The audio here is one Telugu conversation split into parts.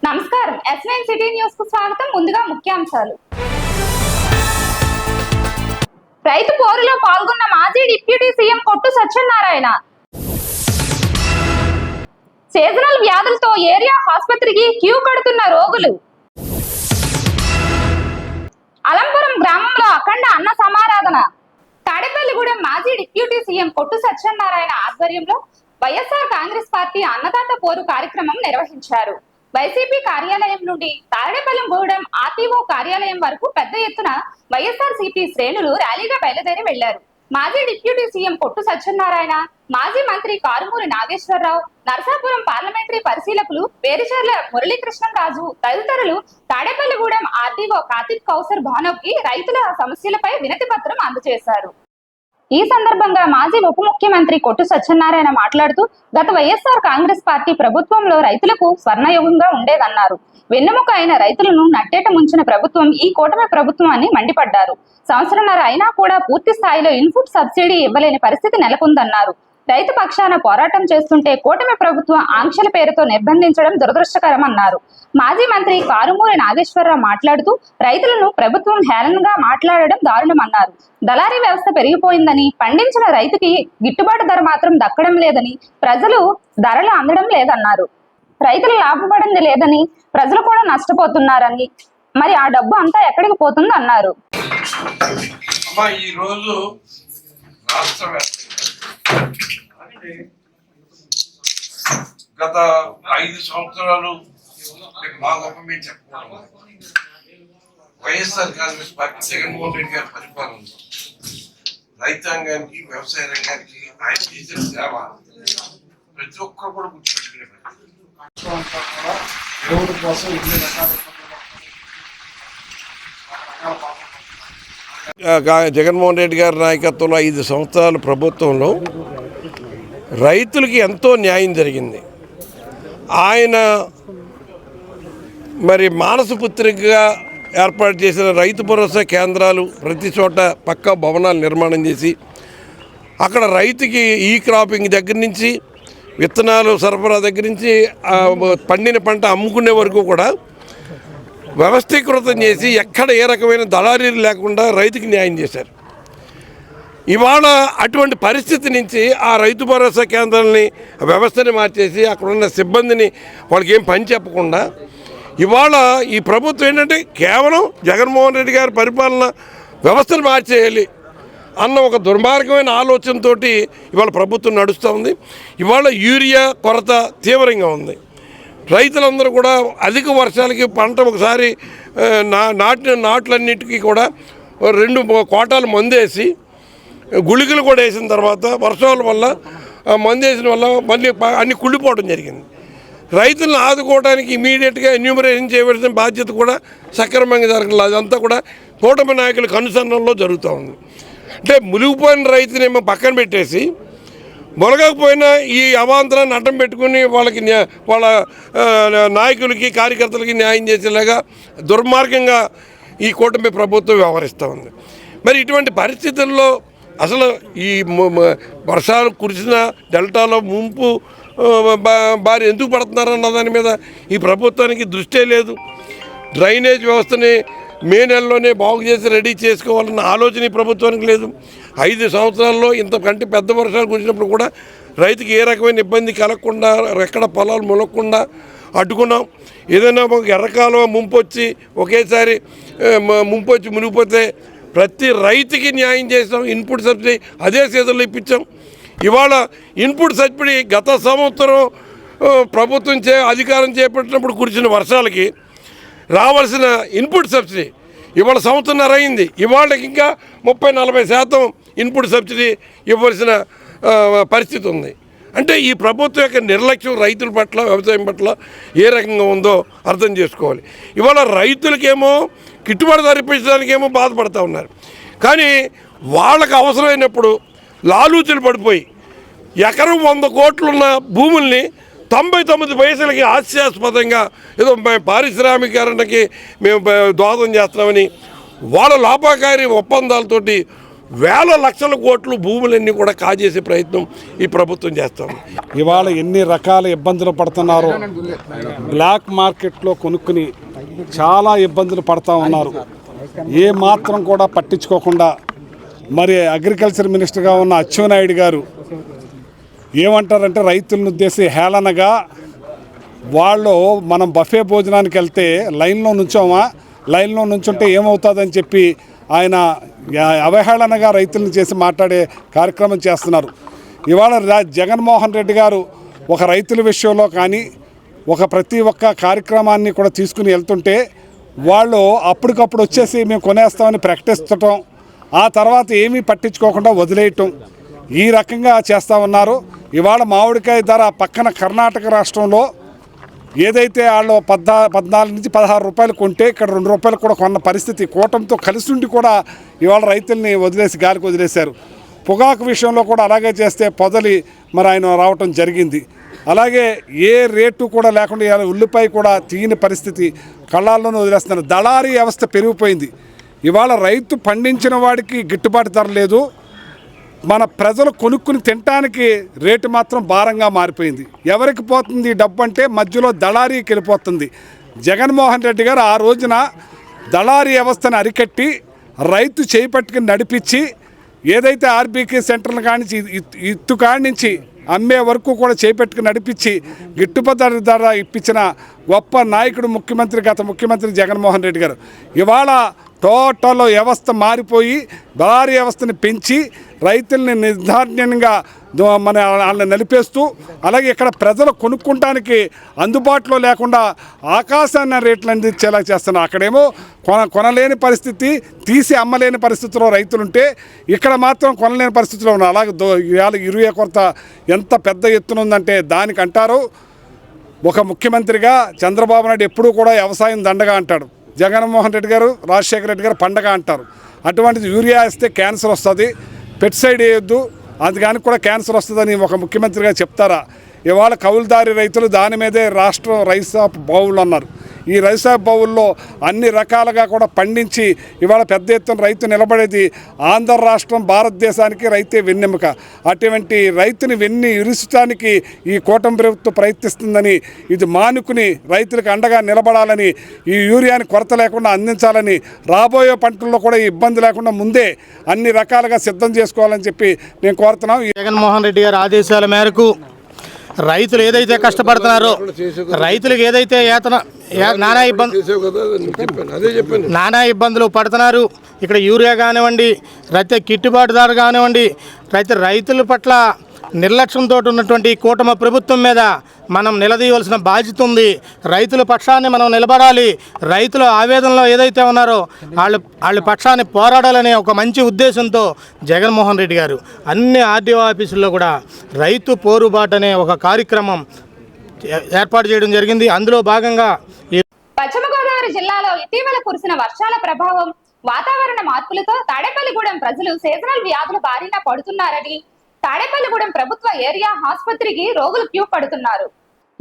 నమస్కారం S9 సిటీ న్యూస్ కు స్వాగతం. ముందుగా ముఖ్యాంశాలు. రైతు పోరులో పాల్గొన్న మాజీ డిప్యూటీ సీఎం కొట్టు సత్యనారాయణ. సీజనల్ వ్యాధులతో ఏరియా ఆసుపత్రికి క్యూ కడుతున్న రోగులు. అలంపురం గ్రామంలో అఖండ అన్న సమారాధన. తాడేపల్లిగూడెం మాజీ డిప్యూటీ సీఎం కొట్టు సత్యనారాయణ ఆధ్వర్యంలో వైఎస్ఆర్ కాంగ్రెస్ పార్టీ అన్నదాత పోరు కార్యక్రమం నిర్వహించారు. వైసీపీ కార్యాలయం నుండి తాడేపల్లిగూడెం ఆర్టీఓ కార్యాలయం వరకు పెద్ద ఎత్తున వైఎస్ఆర్ సిపి శ్రేణులు ర్యాలీగా బయలుదేరి వెళ్లారు. మాజీ డిప్యూటీ సీఎం కొట్టు సత్యనారాయణ, మాజీ మంత్రి కారుమూరి నాగేశ్వరరావు, నరసాపురం పార్లమెంటరీ పరిశీలకులు పేరుచెర్ల మురళీకృష్ణరాజు తదితరులు తాడేపల్లిగూడెం ఆర్టీఓ కార్తిక్ కౌసర్ భానోకి రైతుల సమస్యలపై వినతి పత్రం అందజేశారు. ఈ సందర్భంగా మాజీ ఉప ముఖ్యమంత్రి కొట్టు సత్యనారాయణ మాట్లాడుతూ గత వైఎస్ఆర్ కాంగ్రెస్ పార్టీ ప్రభుత్వంలో రైతులకు స్వర్ణయుగంగా ఉండేదన్నారు. వెన్నెముక అయిన రైతులను నట్టేట ముంచిన ప్రభుత్వం ఈ కూటమి ప్రభుత్వం అని మండిపడ్డారు. సంవత్సరంన్నర అయినా కూడా పూర్తి స్థాయిలో ఇన్పుట్ సబ్సిడీ ఇవ్వలేని పరిస్థితి నెలకొందన్నారు. రైతు పక్షాన పోరాటం చేస్తుంటే కూటమి ప్రభుత్వం ఆంక్షల పేరుతో నిర్బంధించడం దురదృష్టకరమన్నారు. మాజీ మంత్రి కారుమూరి నాగేశ్వరరావు మాట్లాడుతూ రైతులను ప్రభుత్వం హేళనగా మాట్లాడడం దారుణమన్నారు. దళారీ వ్యవస్థ పెరిగిపోయిందని, పండించిన రైతుకి గిట్టుబాటు ధర మాత్రం దక్కడం లేదని, ప్రజలు ధరలు అందడం లేదన్నారు. రైతులు లాభపడింది లేదని, ప్రజలు కూడా నష్టపోతున్నారని, మరి ఆ డబ్బు అంతా ఎక్కడికి పోతుంది అన్నారు. గత 5 సంవత్సరాలు మా గొప్ప మేము చెప్పుకోవడం వైఎస్ఆర్ కాంగ్రెస్ పార్టీ జగన్మోహన్ రెడ్డి గారి పరిపాలనలో రైతాంగానికి, వ్యవసాయ రంగానికి ఆయన చేసిన సేవ ప్రతి ఒక్కరు కూడా గుర్తుపెట్టుకునే దేవుడి కోసం ఇన్ని జగన్మోహన్ రెడ్డి గారి నాయకత్వంలో 5 సంవత్సరాల ప్రభుత్వంలో రైతులకి ఎంతో న్యాయం జరిగింది. ఆయన మరి మానసపుత్రికగా ఏర్పాటు చేసిన రైతు భరోసా కేంద్రాలు ప్రతి చోట పక్కా భవనాలు నిర్మాణం చేసి అక్కడ రైతుకి ఈ క్రాపింగ్ దగ్గర నుంచి విత్తనాలు సరఫరా దగ్గర నుంచి పండిన పంట అమ్ముకునే వరకు కూడా వ్యవస్థీకృతం చేసి ఎక్కడ ఏ రకమైన దళారీలు లేకుండా రైతుకి న్యాయం చేశారు. ఇవాళ అటువంటి పరిస్థితి నుంచి ఆ రైతు భరోసా కేంద్రాలని వ్యవస్థని మార్చేసి అక్కడున్న సిబ్బందిని వాళ్ళకి ఏం పని చెప్పకుండా ఇవాళ ఈ ప్రభుత్వం ఏంటంటే కేవలం జగన్మోహన్ రెడ్డి గారి పరిపాలన వ్యవస్థను మార్చేయాలి అన్న ఒక దుర్మార్గమైన ఆలోచనతో ఇవాళ ప్రభుత్వం నడుస్తూ ఉంది. ఇవాళ యూరియా కొరత తీవ్రంగా ఉంది. రైతులందరూ కూడా అధిక వర్షాలకి పంట ఒకసారి నాట్లన్నిటికీ కూడా 2 కోటాలు మందేసి గుళికలు కూడా వేసిన తర్వాత వర్షాల వల్ల మందేసిన వల్ల మళ్ళీ అన్ని కుళ్ళిపోవడం జరిగింది. రైతులను ఆదుకోవడానికి ఇమీడియట్గా ఎన్యూమరేషన్ చేయవలసిన బాధ్యత కూడా సక్రమంగా జరగలేదు. అదంతా కూడా కూటమి నాయకుల కనుసన్నల్లో జరుగుతూ ఉంది. అంటే మునిగిపోయిన రైతునేమో పక్కన పెట్టేసి మొలగకపోయినా ఈ అవాంతరాన్ని అడ్డం పెట్టుకుని వాళ్ళకి వాళ్ళ నాయకులకి, కార్యకర్తలకి న్యాయం చేసేలాగా దుర్మార్గంగా ఈ కూటమి ప్రభుత్వం వ్యవహరిస్తూ ఉంది. మరి ఇటువంటి పరిస్థితుల్లో అసలు ఈ వర్షాలు కురిసిన డెల్టాలో ముంపు బారి ఎందుకు పడుతున్నారన్న దాని మీద ఈ ప్రభుత్వానికి దృష్టే లేదు. డ్రైనేజ్ వ్యవస్థని మే నెలలోనే బాగు చేసి రెడీ చేసుకోవాలన్న ఆలోచన ఈ ప్రభుత్వానికి లేదు. 5 సంవత్సరాల్లో ఇంతకంటే పెద్ద వర్షాలు కురిసినప్పుడు కూడా రైతుకి ఏ రకమైన ఇబ్బంది కలగకుండా, ఎక్కడ పొలాలు మొలగకుండా అడ్డుకున్నాం. ఏదైనా ఒక ఎర్రకాలువ ముంపు వచ్చి ఒకేసారి ముంపు వచ్చి మునిగిపోతే ప్రతి రైతుకి న్యాయం చేసాం. ఇన్పుట్ సబ్సిడీ అదే సీజన్లో ఇప్పించాం. ఇవాళ ఇన్పుట్ సబ్సిడీ గత సంవత్సరం ప్రభుత్వం అధికారం చేపట్టినప్పుడు కురిసిన వర్షాలకి రావాల్సిన ఇన్పుట్ సబ్సిడీ ఇవాళ సంవత్సరంన్నర అయింది. ఇవాళకి ఇంకా 30-40% ఇన్పుట్ సబ్సిడీ ఇవ్వాల్సిన పరిస్థితి ఉంది. అంటే ఈ ప్రభుత్వం యొక్క నిర్లక్ష్యం రైతుల పట్ల, వ్యవసాయం పట్ల ఏ రకంగా ఉందో అర్థం చేసుకోవాలి. ఇవాళ రైతులకేమో గిట్టుబాటు ధర ఇప్పించడానికేమో బాధపడుతూ ఉన్నారు. కానీ వాళ్ళకు అవసరమైనప్పుడు లాలూచులు పడిపోయి ఎకరం 100 కోట్లున్న భూముల్ని 99 పైసలకి హాస్యాస్పదంగా ఏదో పారిశ్రామికీకరణకి మేము దోహదం చేస్తున్నామని వాళ్ళ లాభకారి ఒప్పందాలతోటి వేల లక్షల కోట్లు భూములన్నీ కూడా కాజేసే ప్రయత్నం ఈ ప్రభుత్వం చేస్తాం. ఇవాళ ఎన్ని రకాల ఇబ్బందులు పడుతున్నారో, బ్లాక్ మార్కెట్లో కొనుక్కుని చాలా ఇబ్బందులు పడుతూ ఉన్నారు. ఏ మాత్రం కూడా పట్టించుకోకుండా మరి అగ్రికల్చర్ మినిస్టర్గా ఉన్న అచ్చెన్నాయుడు గారు ఏమంటారంటే రైతులను ఉద్దేశించి హేళనగా వాళ్ళు మనం బఫే భోజనానికి వెళ్తే లైన్లో నుంచోమా, లైన్లో నుంచుంటే ఏమవుతుందని చెప్పి ఆయన అవహేళనగా రైతులను చేసి మాట్లాడే కార్యక్రమం చేస్తున్నారు. ఇవాళ జగన్మోహన్ రెడ్డి గారు ఒక రైతుల విషయంలో కానీ ప్రతి ఒక్క కార్యక్రమాన్ని కూడా తీసుకుని వెళ్తుంటే వాళ్ళు అప్పటికప్పుడు వచ్చేసి మేము కొనేస్తామని ప్రకటించటం, ఆ తర్వాత ఏమీ పట్టించుకోకుండా వదిలేయటం, ఈ రకంగా చేస్తూ ఉన్నారు. ఇవాళ మామిడికాయ ధర పక్కన కర్ణాటక రాష్ట్రంలో ఏదైతే వాళ్ళు 14 నుంచి 16 రూపాయలు కొంటే ఇక్కడ 2 రూపాయలు కూడా కొన్న పరిస్థితి. కూటమితో కలిసి ఉండి కూడా ఇవాళ రైతుల్ని వదిలేసి గాలికి వదిలేశారు. పొగాకు విషయంలో కూడా అలాగే చేస్తే పొదలి మరి ఆయన రావటం జరిగింది. అలాగే ఏ రేటు కూడా లేకుండా ఇవాళ ఉల్లిపాయ కూడా తీయని పరిస్థితి, కళ్ళాల్లోనే వదిలేస్తున్నారు. దళారీ వ్యవస్థ పెరిగిపోయింది. ఇవాళ రైతు పండించిన వాడికి గిట్టుబాటు ధర లేదు, మన ప్రజలు కొనుక్కుని తినడానికి రేటు మాత్రం భారంగా మారిపోయింది. ఎవరికి పోతుంది డబ్బు అంటే మధ్యలో దళారీకి వెళ్ళిపోతుంది. జగన్మోహన్ రెడ్డి గారు ఆ రోజున దళారీ వ్యవస్థను అరికట్టి రైతు చేయి పట్టుకుని నడిపించి ఏదైతే ఆర్బీకే సెంటర్ల కానించి ఇత్తు కానించి అమ్మే వరకు కూడా చేపెట్టుకుని నడిపించి గిట్టుబాటు ధర ఇప్పించిన గొప్ప నాయకుడు గత ముఖ్యమంత్రి జగన్మోహన్ రెడ్డి గారు. ఇవాళ టోటల్ వ్యవస్థ మారిపోయి దళారీ వ్యవస్థని పెంచి రైతుల్ని నిర్ధారణంగా మన వాళ్ళని నలిపేస్తూ, అలాగే ఇక్కడ ప్రజలు కొనుక్కోవడానికి అందుబాటులో లేకుండా ఆకాశాన్ని రేట్లు అందించేలా చేస్తున్నారు. అక్కడేమో కొనలేని పరిస్థితి, తీసి అమ్మలేని పరిస్థితిలో రైతులుంటే ఇక్కడ మాత్రం కొనలేని పరిస్థితిలో ఉన్నారు. అలాగే ఇవాళ యూరియా కొరత ఎంత పెద్ద ఎత్తున ఉందంటే దానికి అంటారు, ఒక ముఖ్యమంత్రిగా చంద్రబాబు నాయుడు ఎప్పుడూ కూడా వ్యవసాయం దండగా అంటాడు, జగన్మోహన్ రెడ్డి గారు రాజశేఖర రెడ్డి గారు పండగ అంటారు. అటువంటిది యూరియా వేస్తే క్యాన్సర్ వస్తుంది, పెస్టిసైడ్ వేయొద్దు అందుకని కూడా క్యాన్సర్ వస్తుందని ఒక ముఖ్యమంత్రిగా చెప్తారా? ఇవాళ కౌలుదారి రైతులు దాని మీదే రాష్ట్రం రైస్ ఆఫ్ బౌల్ అన్నారు. ఈ రైస్ ఆఫ్ బౌల్లో అన్ని రకాలుగా కూడా పండించి ఇవాళ పెద్ద ఎత్తున రైతు నిలబడేది. ఆంధ్ర రాష్ట్రం భారతదేశానికి రైతే వెన్నెముక. అటువంటి రైతుని ఇరుచడానికి ఈ కూటమి ప్రభుత్వం ప్రయత్నిస్తుందని, ఇది మానుకుని రైతులకు అండగా నిలబడాలని, ఈ యూరియాని కొరత లేకుండా అందించాలని, రాబోయే పంటల్లో కూడా ఈ ఇబ్బంది లేకుండా ముందే అన్ని రకాలుగా సిద్ధం చేసుకోవాలని చెప్పి నేను కోరుతున్నాం. జగన్మోహన్ రెడ్డి గారి ఆదేశాల మేరకు రైతులు ఏదైతే కష్టపడుతున్నారో, రైతులకు ఏదైతే నానా ఇబ్బందులు పడుతున్నారు, ఇక్కడ యూరియా కానివ్వండి, రైతు గిట్టుబాటు ధర కానివ్వండి, రైతుల పట్ల నిర్లక్ష్యంతో ఉన్నటువంటి కూటమి ప్రభుత్వం మీద మనం నిలదీయవలసిన బాధ్యత ఉంది. రైతుల పక్షాన్ని మనం నిలబడాలి. రైతుల ఆవేదనలో ఏదైతే ఉన్నారో వాళ్ళ పక్షాన్ని పోరాడాలనే ఒక మంచి ఉద్దేశంతో జగన్మోహన్ రెడ్డి గారు అన్ని ఆర్డీఓ ఆఫీసుల్లో కూడా రైతు పోరుబాటు అనే ఒక కార్యక్రమం ఏర్పాటు చేయడం జరిగింది. అందులో భాగంగా పశ్చిమ గోదావరి జిల్లాలో ఇటీవల కురిసిన వర్షాల ప్రభావం, వాతావరణ మార్పులతో తాడేపల్లిగూడెం ప్రజలు సీజనల్ వ్యాధుల బారిన పడుతున్నారని తాడేపల్లిగూడెం ప్రభుత్వ ఏరియా ఆసుపత్రికి రోగులు క్యూ పడుతున్నారు.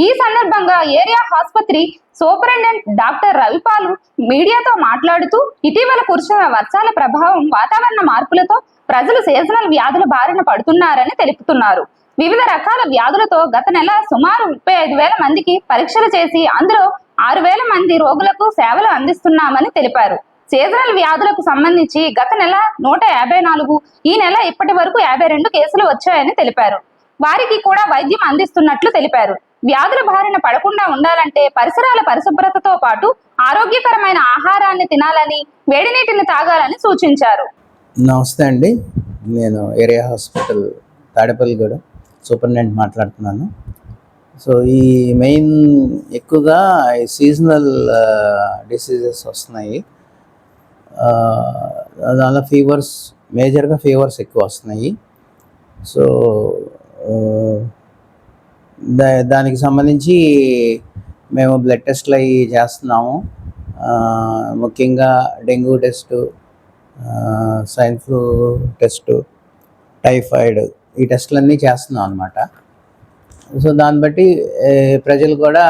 ఈ సందర్భంగా ఏరియా ఆసుపత్రి సూపరింటెండెంట్ డాక్టర్ రవిపాలు మీడియాతో మాట్లాడుతూ, ఇటీవల కురిసిన వర్షాల ప్రభావం, వాతావరణ మార్పులతో ప్రజలు సీజనల్ వ్యాధుల బారిన పడుతున్నారని తెలుపుతున్నారు. వివిధ రకాల వ్యాధులతో గత నెల సుమారు 35,000 మందికి పరీక్షలు చేసి అందులో 6,000 మంది రోగులకు సేవలు అందిస్తున్నామని తెలిపారు. సీజనల్ వ్యాధులకు సంబంధించి గత నెల 154, ఈ నెల ఇప్పటి వరకు 52 కేసులు వచ్చాయని తెలిపారు. వారికి కూడా వైద్యం అందిస్తున్నట్లు తెలిపారు. వ్యాధుల బారిన పడకుండా ఉండాలంటే పరిసరాల పరిశుభ్రతతో పాటు ఆరోగ్యకరమైన ఆహారాన్ని తినాలని, వేడి నీటిని తాగాలని సూచించారు. నమస్తే అండి, నేను ఏరియా హాస్పిటల్ తాడేపల్లిగూడెం సూపరింటెండెంట్ మాట్లాడుతున్నాను. సో ఈ మెయిన్ ఎక్కువగా సీజనల్ డిసీజెస్ వస్తున్నాయి. దానిలో ఫీవర్స్, మేజర్గా ఫీవర్స్ ఎక్కువ వస్తున్నాయి. సో దానికి సంబంధించి మేము బ్లడ్ టెస్ట్లు అవి చేస్తున్నాము. ముఖ్యంగా dengue test, swine flu test, typhoid, ఈ టెస్టులన్నీ చేస్తున్నాం అన్నమాట. సో దాన్ని బట్టి ప్రజలు కూడా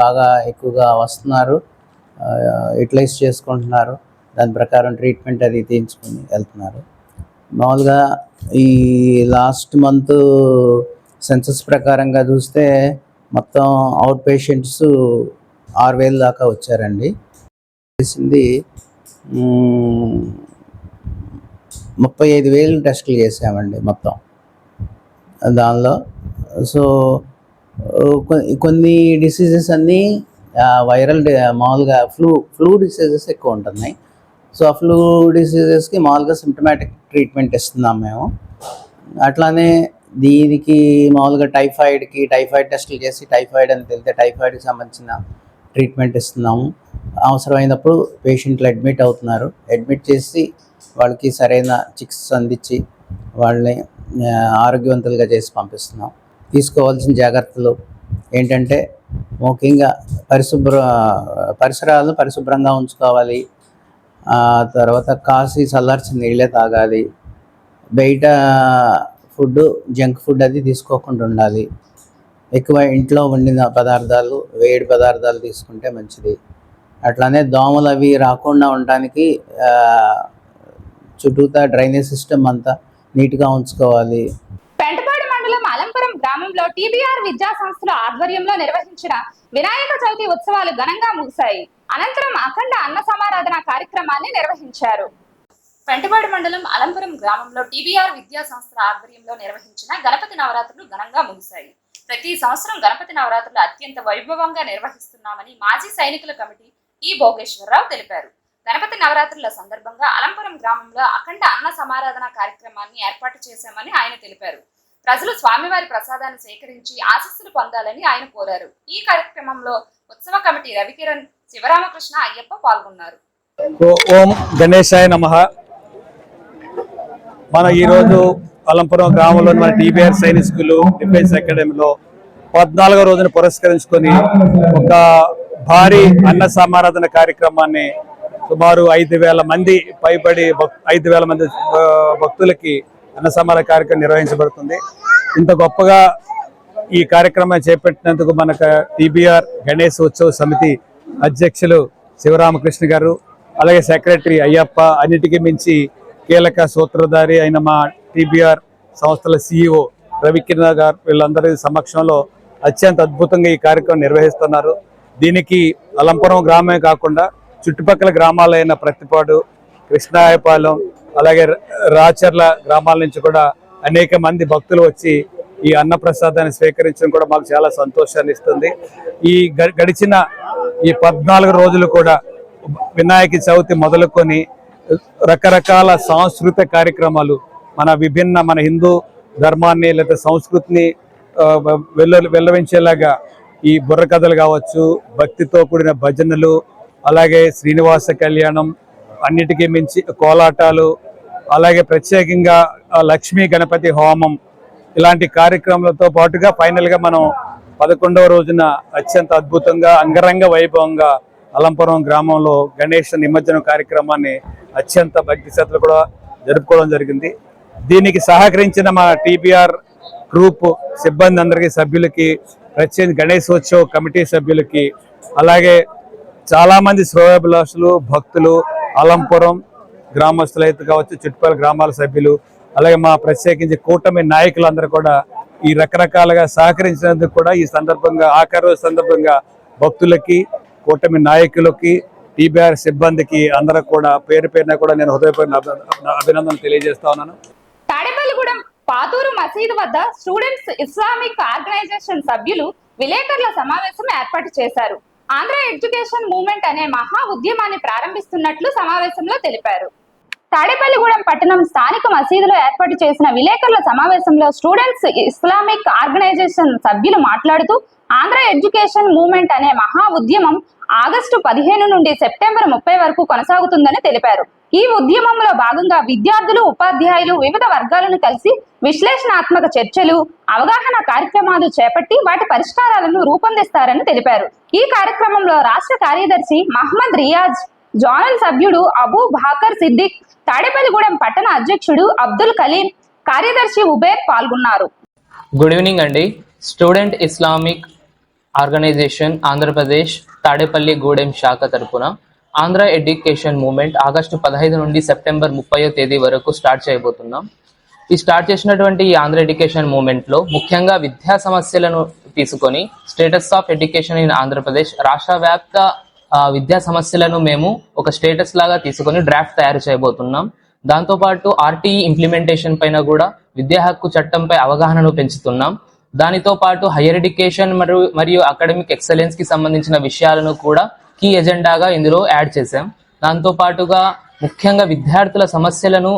బాగా ఎక్కువగా వస్తున్నారు, యూటిలైజ్ చేసుకుంటున్నారు. దాని ప్రకారం ట్రీట్మెంట్ అది తీయించుకుని వెళ్తున్నారు. మామూలుగా ఈ లాస్ట్ మంత్ సెన్సస్ ప్రకారంగా చూస్తే మొత్తం అవుట్ పేషెంట్స్ 6,000 దాకా వచ్చారండి. చేసింది 35,000 టెస్టులు చేసామండి మొత్తం దానిలో. సో కొన్ని డిసీజెస్ అన్నీ వైరల్, మామూలుగా ఫ్లూ డిసీజెస్ ఎక్కువ ఉంటున్నాయి. సో ఆ ఫ్లూ డిసీజెస్కి మామూలుగా సిమ్టమాటిక్ ట్రీట్మెంట్ ఇస్తున్నాం మేము. అట్లానే దీనికి మామూలుగా టైఫాయిడ్ టెస్టులు చేసి టైఫాయిడ్ అని తెలితే టైఫాయిడ్కి సంబంధించిన ట్రీట్మెంట్ ఇస్తున్నాము. అవసరమైనప్పుడు పేషెంట్లు అడ్మిట్ అవుతున్నారు. అడ్మిట్ చేసి వాళ్ళకి సరైన చికిత్స అందించి వాళ్ళని ఆరోగ్యవంతులుగా చేసి పంపిస్తున్నాం. తీసుకోవాల్సిన జాగ్రత్తలు ఏంటంటే ముఖ్యంగా పరిసరాలను పరిశుభ్రంగా ఉంచుకోవాలి. తర్వాత కాసి చల్లార్చిన నీళ్ళే తాగాలి. బయట ఫుడ్, జంక్ ఫుడ్ అది తీసుకోకుండా ఉండాలి. ఎక్కువ ఇంట్లో వండిన పదార్థాలు, వేడి పదార్థాలు తీసుకుంటే మంచిది. అట్లానే దోమలు అవి రాకుండా ఉండడానికి చుట్టూతా డ్రైనేజ్ సిస్టమ్ అంతా నీట్గా ఉంచుకోవాలి. పెంటపాడు మండలం అలంపురం గ్రామంలో టీబీఆర్ విద్యా సంస్థల ఆధ్వర్యంలో నిర్వహించిన వినాయక చవితి ఉత్సవాలు ఘనంగా ముగిశాయి. అనంతరం అఖండ అన్న సమారాధన కార్యక్రమాన్ని నిర్వహించారు. పెంటపాడు మండలం అలంపురం గ్రామంలో టీబీఆర్ విద్యా సంస్థల ఆధ్వర్యంలో నిర్వహించిన గణపతి నవరాత్రులు ఘనంగా ముగిశాయి. ప్రతి సంవత్సరం గణపతి నవరాత్రులు అత్యంత వైభవంగా నిర్వహిస్తున్నామని మాజీ సైనికుల కమిటీ ఈ భోగేశ్వరరావు తెలిపారు. గణపతి నవరాత్రుల సందర్భంగా అలంపురం గ్రామంలో అఖండ అన్న సమారాధన కార్యక్రమాన్ని ఏర్పాటు చేశామని ఆయన తెలిపారు. ప్రజలు స్వామివారి ప్రసాదాన్ని సేకరించి ఆశీస్సులు పొందాలని ఆయన కోరారు. ఈ కార్యక్రమంలో ఉత్సవ కమిటీ రవికిరణ్, శివరామకృష్ణ, అయ్యప్ప పాల్గొన్నారు. ఓం గణేశాయ నమః. మన ఈరోజు అలంపురం గ్రామంలోని మన టీబీఆర్ సైనిక్ స్కూల్ డిఫెన్స్ అకాడమీలో 14వ రోజున పురస్కరించుకొని ఒక భారీ అన్న సమారాధన కార్యక్రమాన్ని సుమారు 5,000 మంది పైబడి 5,000 మంది భక్తులకి అన్న సమారాధన కార్యక్రమం నిర్వహించబడుతుంది. ఇంత గొప్పగా ఈ కార్యక్రమం చేపట్టినందుకు మనకు టీబీఆర్ గణేష్ ఉత్సవ సమితి అధ్యక్షులు శివరామకృష్ణ గారు, అలాగే సెక్రటరీ అయ్యప్ప, అన్నిటికీ మించి కీలక సూత్రధారి అయిన మా టీబీఆర్ సంస్థల CEO రవికిరణ్ గారు, వీళ్ళందరి సమక్షంలో అత్యంత అద్భుతంగా ఈ కార్యక్రమం నిర్వహిస్తున్నారు. దీనికి అలంపురం గ్రామమే కాకుండా చుట్టుపక్కల గ్రామాలైన ప్రతిపాడు, కృష్ణాయపాలెం, అలాగే రాచర్ల గ్రామాల నుంచి కూడా అనేక మంది భక్తులు వచ్చి ఈ అన్న ప్రసాదాన్ని స్వీకరించడం కూడా మాకు చాలా సంతోషాన్ని ఇస్తుంది. ఈ గడిచిన ఈ 14 రోజులు కూడా వినాయక చవితి మొదలుకొని రకరకాల సాంస్కృతిక కార్యక్రమాలు, మన హిందూ ధర్మాన్ని లేదా సంస్కృతిని వెల్లవించేలాగా ఈ బుర్ర కథలు కావచ్చు, భక్తితో కూడిన భజనలు, అలాగే శ్రీనివాస కళ్యాణం, అన్నిటికీ మించి కోలాటాలు, అలాగే ప్రత్యేకంగా లక్ష్మీ గణపతి హోమం, ఇలాంటి కార్యక్రమాలతో పాటుగా ఫైనల్గా మనం 11వ రోజున అత్యంత అద్భుతంగా అంగరంగ వైభవంగా అలంపురం గ్రామంలో గణేష్ నిమజ్జనం కార్యక్రమాన్ని అత్యంత భక్తి శ్రద్ధలు కూడా జరుపుకోవడం జరిగింది. దీనికి సహకరించిన మా టీబీఆర్ గ్రూప్ సిబ్బంది అందరికీ, సభ్యులకి, ప్రత్యేక గణేశోత్సవ కమిటీ సభ్యులకి, అలాగే చాలామంది శ్రేయోభిలాషులు, భక్తులు, అలంపురం గ్రామస్తులైతే కావచ్చు, చుట్టుపక్కల గ్రామాల సభ్యులు, అలాగే మా ప్రత్యేకించి కూటమి నాయకులందరూ కూడా ఈ రకరకాలుగా సహకరించినందుకు కూడా ఈ సందర్భంగా, ఆఖరి సందర్భంగా భక్తులకి, కూటమి నాయకులకి, టీబీఆర్ సిబ్బందికి అందరూ కూడా పేరు పేరున కూడా నేను హృదయపూర్వక అభినందనలు తెలియజేస్తా ఉన్నాను. తాడేపల్లిగూడెం పాతూరు మసీదు వద్ద స్టూడెంట్స్ ఇస్లామిక్ ఆర్గనైజేషన్ సభ్యులు విలేకరుల సమావేశం ఏర్పాటు చేశారు. ఆంధ్ర ఎడ్యుకేషన్ మూవ్మెంట్ అనే మహా ఉద్యమాన్ని ప్రారంభిస్తున్నట్లు సమావేశంలో తెలిపారు. తాడేపల్లిగూడెం పట్టణం స్థానిక మసీదులో ఏర్పాటు చేసిన విలేకరుల సమావేశంలో స్టూడెంట్స్ ఇస్లామిక్ ఆర్గనైజేషన్ సభ్యులు మాట్లాడుతూ ఆంధ్ర ఎడ్యుకేషన్ మూవ్మెంట్ అనే మహా ఉద్యమం ఆగస్టు 15 నుండి సెప్టెంబర్ 30 వరకు కొనసాగుతుందని తెలిపారు. ఈ ఉద్యమంలో భాగంగా విద్యార్థులు, ఉపాధ్యాయులు వివిధ వర్గాలను కలిసి విశ్లేషణాత్మక చర్చలు, అవగాహన కార్యక్రమాలు చేపట్టి వాటి పరిష్కారాలను రూపొందిస్తారని తెలిపారు. ఈ కార్యక్రమంలో రాష్ట్ర కార్యదర్శి మహమ్మద్ రియాజ్, జోనల్ సభ్యుడు అబూ బాకర్ సిద్దిక్, తాడేపల్లిగూడెం పట్టణ అధ్యక్షుడు అబ్దుల్ కలీం, కార్యదర్శి ఉబేద్ పాల్గొన్నారు. గుడ్ ఈవినింగ్ అండి. Student Islamic organisation Andhra Pradesh Tadepalligudem శాఖ తరపున ఆంధ్ర ఎడ్యుకేషన్ మూవ్మెంట్ ఆగస్టు 15 నుండి సెప్టెంబర్ 30వ తేదీ వరకు స్టార్ట్ చేయబోతున్నాం. ఈ స్టార్ట్ చేసినటువంటి ఈ ఆంధ్ర ఎడ్యుకేషన్ మూవ్మెంట్ లో ముఖ్యంగా విద్యా సమస్యలను తీసుకొని status of education in Andhra Pradesh రాష్ట్ర వ్యాప్త విద్యా సమస్యలను మేము ఒక స్టేటస్ లాగా తీసుకొని డ్రాఫ్ట్ తయారు చేయబోతున్నాం. దాంతోపాటు ఆర్టీఈ ఇంప్లిమెంటేషన్ పైన కూడా విద్యా హక్కు చట్టంపై అవగాహనను పెంచుతున్నాం. దానితో పాటు హైయర్ ఎడ్యుకేషన్ మరియు అకాడమిక్ ఎక్సలెన్స్ కి సంబంధించిన విషయాలను కూడా కీ ఎజెండాగా ఇందులో యాడ్ చేశాం. దాంతో పాటుగా ముఖ్యంగా విద్యార్థుల సమస్యలను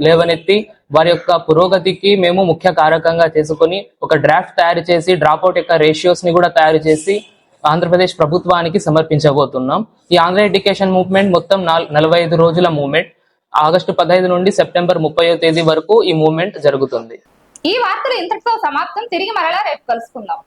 లేవనెత్తి వారి యొక్క పురోగతికి మేము ముఖ్య కారకంగా చేసుకొని ఒక డ్రాఫ్ట్ తయారు చేసి డ్రాప్అవుట్ యొక్క రేషియోస్ ని కూడా తయారు చేసి ఆంధ్రప్రదేశ్ ప్రభుత్వానికి సమర్పించబోతున్నాం. ఈ ఆంధ్ర ఎడ్యుకేషన్ మూవ్మెంట్ మొత్తం 45 రోజుల మూవ్మెంట్. ఆగస్టు 15 నుండి సెప్టెంబర్ 30వ తేదీ వరకు ఈ మూవ్మెంట్ జరుగుతుంది. ఈ వార్తలు ఇంతటితో సమాప్తం. తిరిగి మరలా రేపు కలుసుకుందాం.